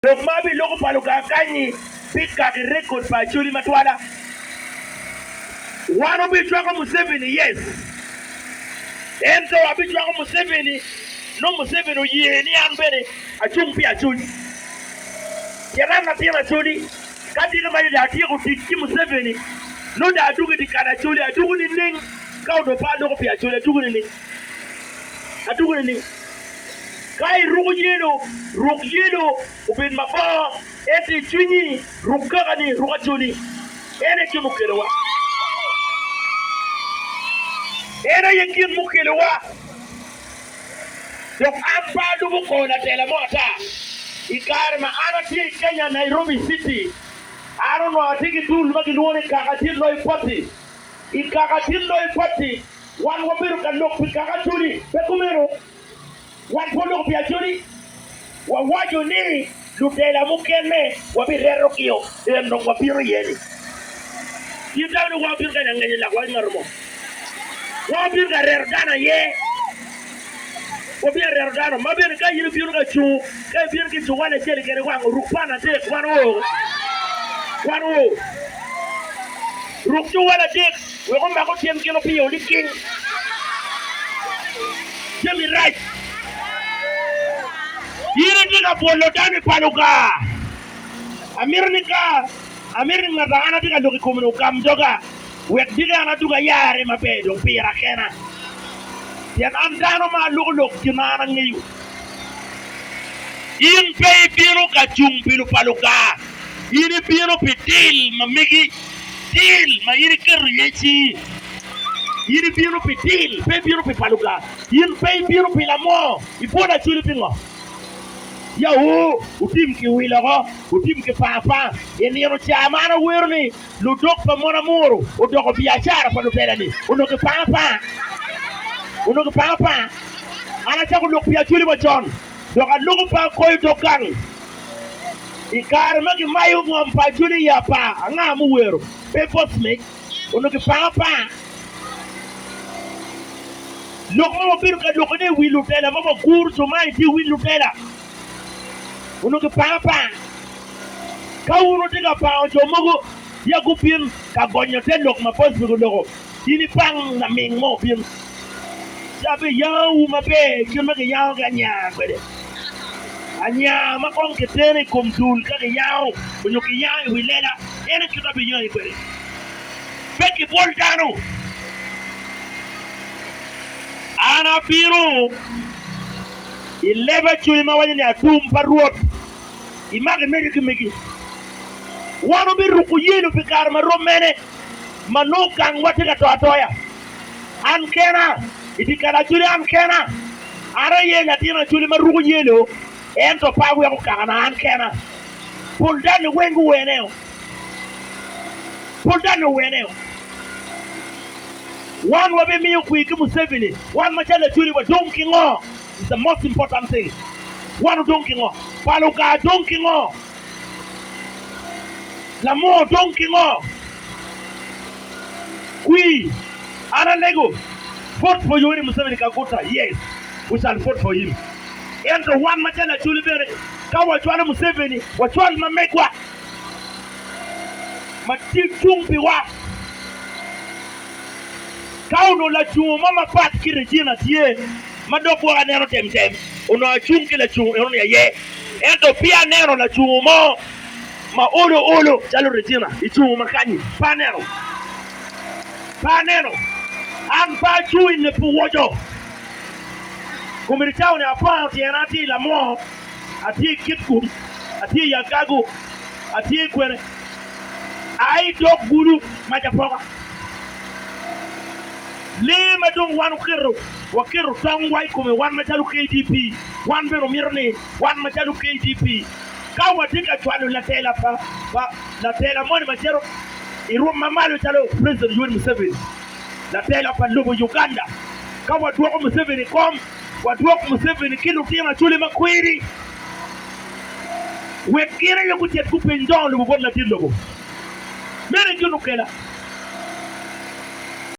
Lok mabi loko paluka kanyi pika record pa chuli matwala. Wano bichwako Museveni, yes. Enzo abichwako Museveni, no Museveni yeni ambere achumpi achuli. Yarana pia chuli. Kati kama ni dati kutiki Museveni, no da adugu di kana chuli, adugu ni ning. Kaudo pa loko pia chuli, adugu ni ning. Adugu ni ning. Kai rugujino ubin maba eti chunyi rugagani rugachuli ene kimukelewa ene yekin mukelewa donc amba dubu ko na tela mota ikarma anati Kenya Nairobi City aro no atiki dul magi woni kakatin loy poti ikakatin loy poti wan wabiru kan nok pikakachuli bekumero wan polo piachuri wa wajo ni lutela mukeme wabirero kio endo wabiro yeni yitawni wabir kana ngani la wa ngarmo wabir ga rerdana ye wabir rerdana mabir ka yiri biru ga chu ka bir ki chu wala jeli kere wa rupana te wano rukju wala te we ko ma ko tiem kino piyo liking jemi right yiri diga polo dani paluka amirnika dana diga doki komino kam doga wek diga na duga yare mapedo pira kena yan andano ma lugulok kinana ngayu yin pay biro ka chumpilu paluka yiri biro pitil mamigi til ma yiri keryechi yiri biro pitil pay biro paluka yin pay biro pilamo ipoda chuli pingo yahu utim ki wilago utim ki papa yeniro chamana werni ludok pa mona moro udoko biashara pa lutela ni unoki papa ana chaku luk biachuli mo John doka luku pa koy dokan ikar magi mayu ngom pa juli ya pa nga mu wero pe bosmek unoki papa luk mo biru ka lokone wilutela mo kurso mai ti wilutela uno ke papa ka uno tiga pa ojo mogo ya kupin ka gonyo te lok ma pos bigo loko ini pang na mingo pin sabe yaw mabe kima ke yaw ganya bede anya ma kon ke tere komdul ka yaw uno ke yaw wilela ene kita be yaw bede beki bol dano ana piro ileba chuli ma wani atum parrot image megi wano bi ruku yinu pikar ma romene manukang watika to atoya an kena itikala chuli an kena ara ye latina chuli ma ruku yelo ento pagu ya kukana an kena puldani wengu weneo one wabe miyo kuiki Museveni one machala chuli wa donki ngo is the most important thing. One donkey ngo, paluka donkey ngo, la mo donkey ngo. We, ana lego, vote for Yoweri Museveni Kaguta. Yes, we shall vote for him. And the one machana chuli bere, kawa chwana Museveni, wachwana mamekwa, matichumbi wa. Kauno la chuo mama pat kirejina tie. Madoko wa nero temtem uno achungi la chungu uno ya ye ento pia nero la chungu mo ma olo chalo regina ichungu makanyi pa nero an pa chui ne puwojo kumiritao ne apa tienati la mo ati kitku ati yagagu ati kwere ai dog gulu majapoka le madong wanu kiro wakiru tangwai kume wan machalu KDP wan bero mirni wan machalu KDP kawa tika chwalu la tela la tela moni machero iru mamalu chalo President Yoweri Museveni la tela pa lubu Uganda kawa duwako Museveni kom waduwako Museveni kilu tima chuli makwiri wekire yoku tiet kupenjong lubu bon la tilogo mere kinu kela